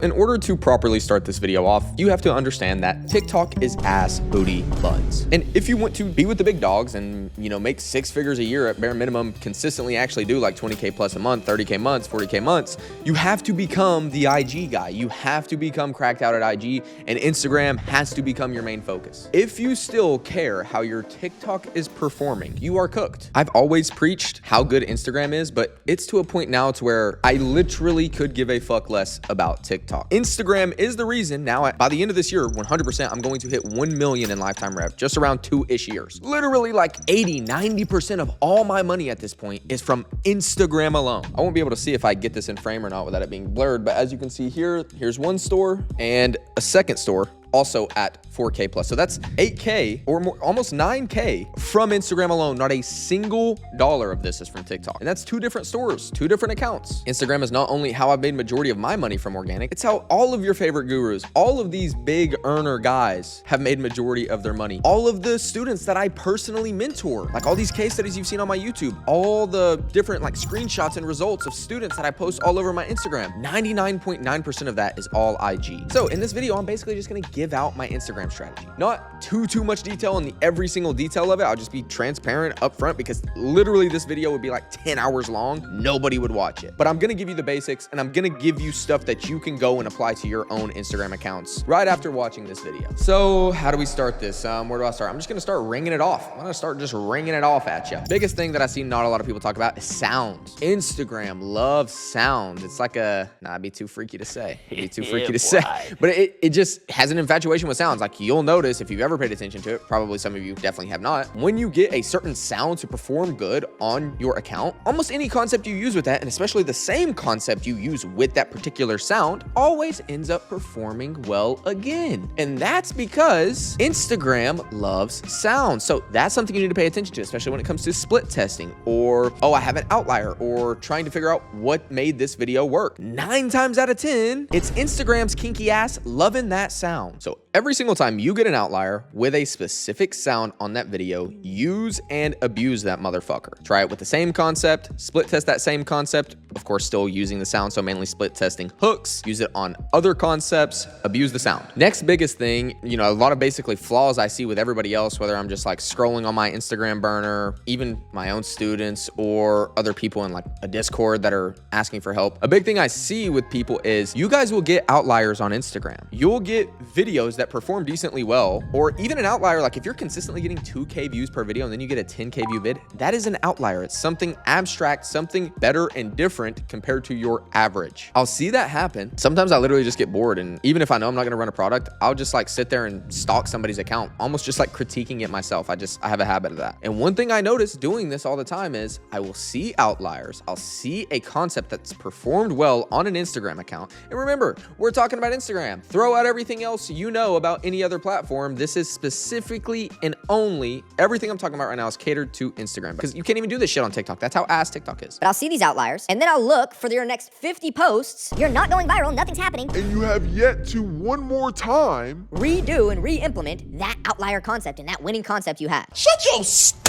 In order to properly start this video off, you have to understand that TikTok is ass booty buds. And if you want to be with the big dogs and, make 6 figures a year at bare minimum, consistently actually do like 20K plus a month, 30K months, 40K months, you have to become the IG guy. You have to become cracked out at IG, and Instagram has to become your main focus. If you still care how your TikTok is performing, you are cooked. I've always preached how good Instagram is, but it's to a point now to where I literally could give a fuck less about TikTok. Instagram is the reason now by the end of this year, 100%, I'm going to hit 1 million in lifetime rev, just around 2-ish years. Literally like 80, 90% of all my money at this point is from Instagram alone. I won't be able to see if I get this in frame or not without it being blurred, but as you can see here, here's one store and a second store also at 4K plus. So that's 8K or more, almost 9K from Instagram alone. Not a single dollar of this is from TikTok. And that's 2 different stores, 2 different accounts. Instagram is not only how I've made majority of my money from organic, it's how all of your favorite gurus, all of these big earner guys have made majority of their money. All of the students that I personally mentor, like all these case studies you've seen on my YouTube, all the different like screenshots and results of students that I post all over my Instagram, 99.9% of that is all IG. So in this video, I'm basically just gonna give out my Instagram strategy. Not too much detail on every single detail of it. I'll just be transparent upfront because literally this video would be like 10 hours long. Nobody would watch it. But I'm gonna give you the basics and I'm gonna give you stuff that you can go and apply to your own Instagram accounts right after watching this video. So how do we start this? Where do I start? I'm just gonna start ringing it off. I'm gonna start just ringing it off at you. Biggest thing that I see not a lot of people talk about is sounds. Instagram loves sound. It's like it'd be too freaky to say. It'd be too freaky to say. But it just has an infatuation with sounds. Like you'll notice if you've ever paid attention to it, probably some of you definitely have not. When you get a certain sound to perform good on your account, almost any concept you use with that, and especially the same concept you use with that particular sound, always ends up performing well again. And that's because Instagram loves sound. So that's something you need to pay attention to, especially when it comes to split testing or, oh, I have an outlier, or trying to figure out what made this video work. 9 times out of 10, it's Instagram's kinky ass loving that sound. So every single time you get an outlier with a specific sound on that video, use and abuse that motherfucker. Try it with the same concept, split test that same concept, of course, still using the sound, so mainly split testing hooks, use it on other concepts, abuse the sound. Next biggest thing, a lot of basically flaws I see with everybody else, whether I'm just like scrolling on my Instagram burner, even my own students or other people in like a Discord that are asking for help. A big thing I see with people is you guys will get outliers on Instagram. You'll get videos that perform decently well, or even an outlier. Like if you're consistently getting 2K views per video and then you get a 10K view vid, that is an outlier. It's something abstract, something better and different compared to your average. I'll see that happen. Sometimes I literally just get bored, and even if I know I'm not gonna run a product, I'll just like sit there and stalk somebody's account, almost just like critiquing it myself. I have a habit of that. And one thing I notice doing this all the time is I will see outliers. I'll see a concept that's performed well on an Instagram account. And remember, we're talking about Instagram. Throw out everything else you know about any other platform. This is specifically and only, everything I'm talking about right now is catered to Instagram, because you can't even do this shit on TikTok. That's how ass TikTok is. But I'll see these outliers and then I'll look for your next 50 posts. You're not going viral, nothing's happening. And you have yet to one more time redo and re-implement that outlier concept and that winning concept you had. Shut your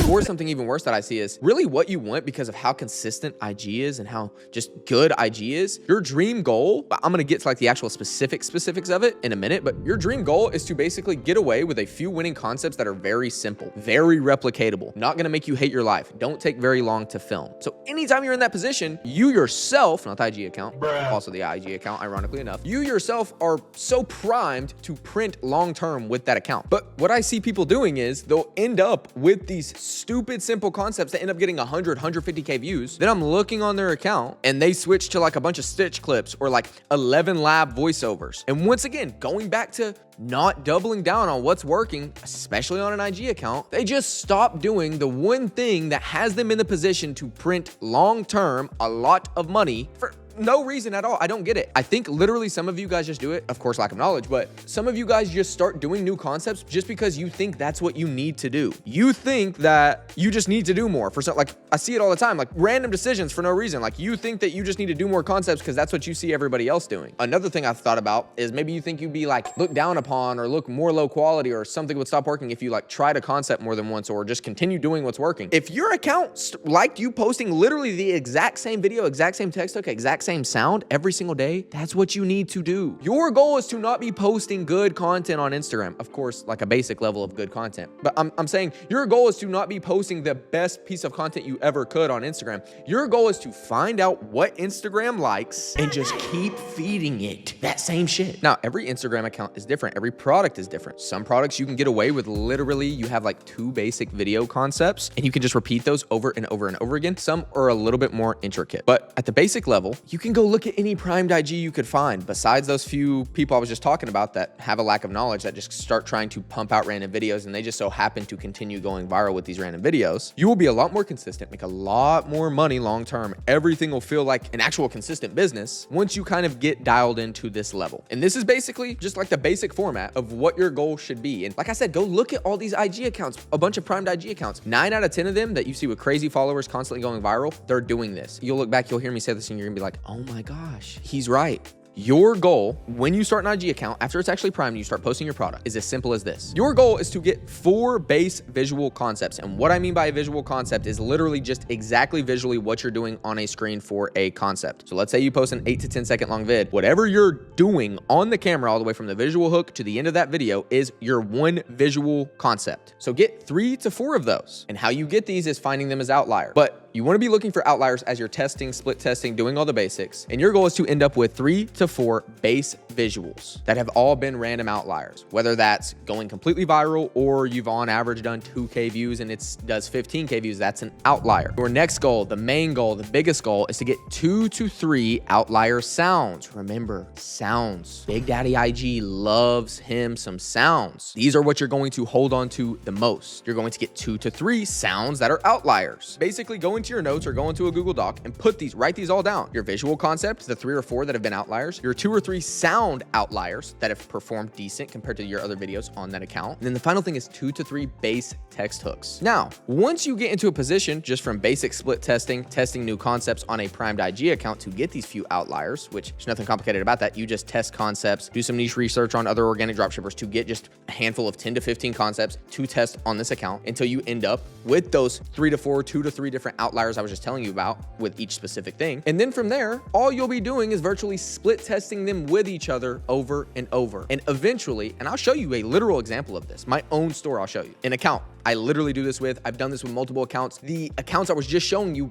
Or something even worse that I see is really what you want, because of how consistent IG is and how just good IG is. Your dream goal, I'm gonna get to like the actual specifics of it in a minute, but your dream goal is to basically get away with a few winning concepts that are very simple, very replicatable, not gonna make you hate your life, don't take very long to film. So anytime you're in that position, you yourself, not the IG account, also the IG account, ironically enough, you yourself are so primed to print long-term with that account. But what I see people doing is they'll end up with these stupid, simple concepts that end up getting 100, 150K views. Then I'm looking on their account and they switch to like a bunch of stitch clips or like 11 lab voiceovers. And once again, going back to not doubling down on what's working, especially on an IG account, they just stop doing the one thing that has them in the position to print long-term a lot of money for no reason at all. I don't get it. I think literally some of you guys just do it, of course, lack of knowledge, but some of you guys just start doing new concepts just because you think that's what you need to do. You think that you just need to do more for something. Like I see it all the time, like random decisions for no reason. Like you think that you just need to do more concepts because that's what you see everybody else doing. Another thing I've thought about is maybe you think you'd be like looked down upon or look more low quality, or something would stop working if you like tried a concept more than once or just continue doing what's working. If your account liked you posting literally the exact same video, exact same text hook, exact same same sound every single day, that's what you need to do. Your goal is to not be posting good content on Instagram. Of course, like a basic level of good content. But I'm saying your goal is to not be posting the best piece of content you ever could on Instagram. Your goal is to find out what Instagram likes and just keep feeding it that same shit. Now, every Instagram account is different. Every product is different. Some products you can get away with literally, you have like 2 basic video concepts and you can just repeat those over and over and over again. Some are a little bit more intricate, but at the basic level, you can go look at any primed IG you could find besides those few people I was just talking about that have a lack of knowledge that just start trying to pump out random videos and they just so happen to continue going viral with these random videos. You will be a lot more consistent, make a lot more money long-term. Everything will feel like an actual consistent business once you kind of get dialed into this level. And this is basically just like the basic format of what your goal should be. And like I said, go look at all these IG accounts, a bunch of primed IG accounts. 9 out of 10 of them that you see with crazy followers constantly going viral, they're doing this. You'll look back, you'll hear me say this and you're gonna be like, oh my gosh, he's right. Your goal when you start an IG account, after it's actually primed and you start posting your product, is as simple as this. Your goal is to get 4 base visual concepts. And what I mean by a visual concept is literally just exactly visually what you're doing on a screen for a concept. So let's say you post an 8 to 10 second long vid. Whatever you're doing on the camera all the way from the visual hook to the end of that video is your one visual concept. So get 3 to 4 of those. And how you get these is finding them as outliers. But you want to be looking for outliers as you're testing, split testing, doing all the basics. And your goal is to end up with 3 to 4 base visuals that have all been random outliers, whether that's going completely viral or you've on average done 2K views and it does 15K views. That's an outlier. Your next goal, the main goal, the biggest goal is to get 2 to 3 outlier sounds. Remember, sounds. Big Daddy IG loves him some sounds. These are what you're going to hold on to the most. You're going to get 2 to 3 sounds that are outliers. Basically, go into your notes or go into a Google Doc and write these all down. Your visual concepts, the 3 or 4 that have been outliers, your 2 or 3 sound outliers that have performed decent compared to your other videos on that account. And then the final thing is 2 to 3 base text hooks. Now, once you get into a position just from basic split testing, testing new concepts on a primed IG account to get these few outliers, which there's nothing complicated about that. You just test concepts, do some niche research on other organic dropshippers to get just a handful of 10 to 15 concepts to test on this account until you end up with those 3 to 4, 2 to 3 different outliers I was just telling you about with each specific thing. And then from there, all you'll be doing is virtually split testing them with each other over and over. And eventually, and I'll show you a literal example of this, my own store I'll show you, an account I literally do this with. I've done this with multiple accounts. The accounts I was just showing you,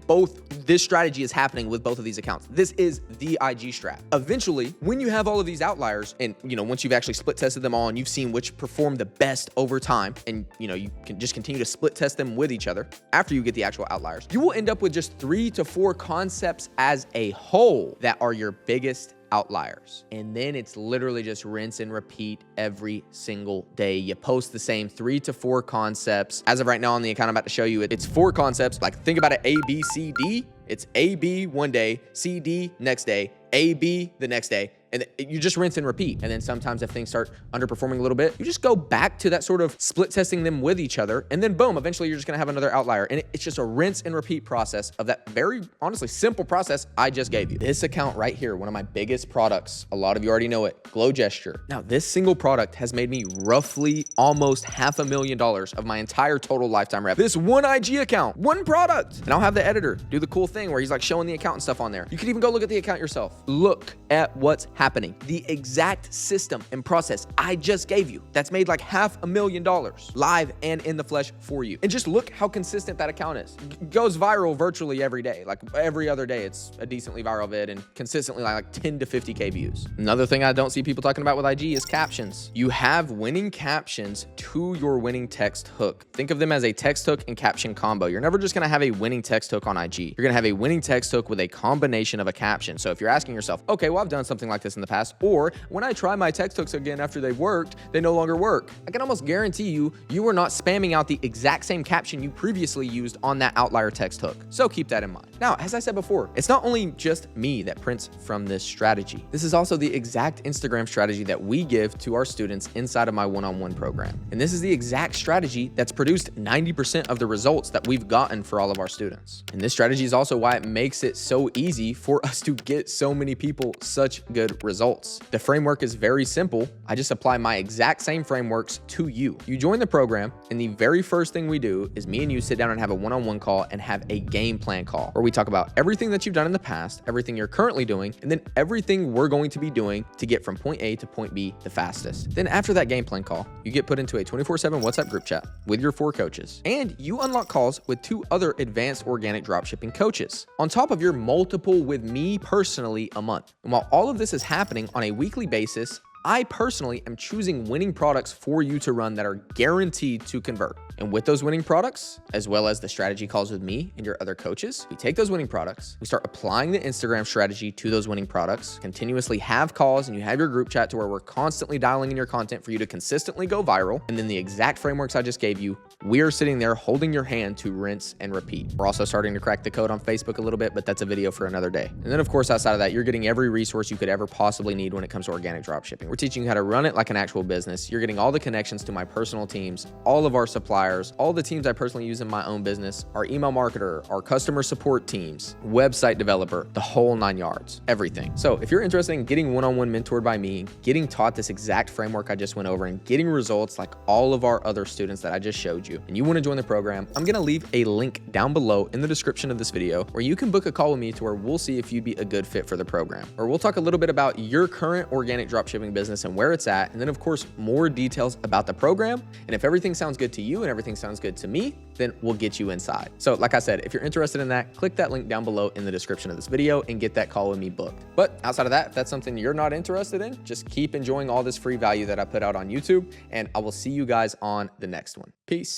this strategy is happening with both of these accounts. This is the IG strat. Eventually, when you have all of these outliers and, once you've actually split tested them all and you've seen which perform the best over time and, you can just continue to split test them with each other after you get the actual outliers, you will end up with just 3 to 4 concepts as a whole that are your biggest outliers. And then it's literally just rinse and repeat every single day. You post the same 3 to 4 concepts. As of right now on the account I'm about to show you, it's 4 concepts. Like think about it, A, B, C, D. It's A, B one day, C, D next day, A, B the next day. And you just rinse and repeat. And then sometimes if things start underperforming a little bit, you just go back to that sort of split testing them with each other. And then boom, eventually you're just gonna have another outlier. And it's just a rinse and repeat process of that very, honestly, simple process I just gave you. This account right here, one of my biggest products, a lot of you already know it, Glow Gesture. Now this single product has made me roughly almost $500,000 of my entire total lifetime revenue. This one IG account, one product. And I'll have the editor do the cool thing where he's like showing the account and stuff on there. You can even go look at the account yourself. Look at what's happening. The exact system and process I just gave you that's made like $500,000 live and in the flesh for you. And just look how consistent that account is. Goes viral virtually every day. Like every other day, it's a decently viral vid and consistently like 10 to 50K views. Another thing I don't see people talking about with IG is captions. You have winning captions to your winning text hook. Think of them as a text hook and caption combo. You're never just gonna have a winning text hook on IG. You're gonna have a winning text hook with a combination of a caption. So if you're asking yourself, okay, well, I've done something like this in the past, or when I try my text hooks again after they've worked, they no longer work. I can almost guarantee you are not spamming out the exact same caption you previously used on that outlier text hook. So keep that in mind. Now, as I said before, it's not only just me that prints from this strategy. This is also the exact Instagram strategy that we give to our students inside of my one-on-one program. And this is the exact strategy that's produced 90% of the results that we've gotten for all of our students. And this strategy is also why it makes it so easy for us to get so many people such good immediate results. The framework is very simple. I just apply my exact same frameworks to you. You join the program, and the very first thing we do is me and you sit down and have a one-on-one call and have a game plan call where we talk about everything that you've done in the past, everything you're currently doing, and then everything we're going to be doing to get from point A to point B the fastest. Then after that game plan call, you get put into a 24/7 WhatsApp group chat with your 4 coaches, and you unlock calls with 2 other advanced organic dropshipping coaches on top of your multiple with me personally a month. And while all of this is happening on a weekly basis, I personally am choosing winning products for you to run that are guaranteed to convert. And with those winning products, as well as the strategy calls with me and your other coaches, we take those winning products, we start applying the Instagram strategy to those winning products, continuously have calls, and you have your group chat to where we're constantly dialing in your content for you to consistently go viral. And then the exact frameworks I just gave you, we're sitting there holding your hand to rinse and repeat. We're also starting to crack the code on Facebook a little bit, but that's a video for another day. And then of course, outside of that, you're getting every resource you could ever possibly need when it comes to organic dropshipping. We're teaching you how to run it like an actual business. You're getting all the connections to my personal teams, all of our suppliers, all the teams I personally use in my own business, our email marketer, our customer support teams, website developer, the whole 9 yards, everything. So if you're interested in getting one-on-one mentored by me, getting taught this exact framework I just went over, and getting results like all of our other students that I just showed you, and you want to join the program, I'm going to leave a link down below in the description of this video where you can book a call with me to where we'll see if you'd be a good fit for the program. Or we'll talk a little bit about your current organic dropshipping business and where it's at, and then of course more details about the program. And if everything sounds good to you and everything sounds good to me, then we'll get you inside. So like I said, if you're interested in that, click that link down below in the description of this video and get that call with me booked. But outside of that, if that's something you're not interested in, just keep enjoying all this free value that I put out on YouTube, and I will see you guys on the next one. Peace.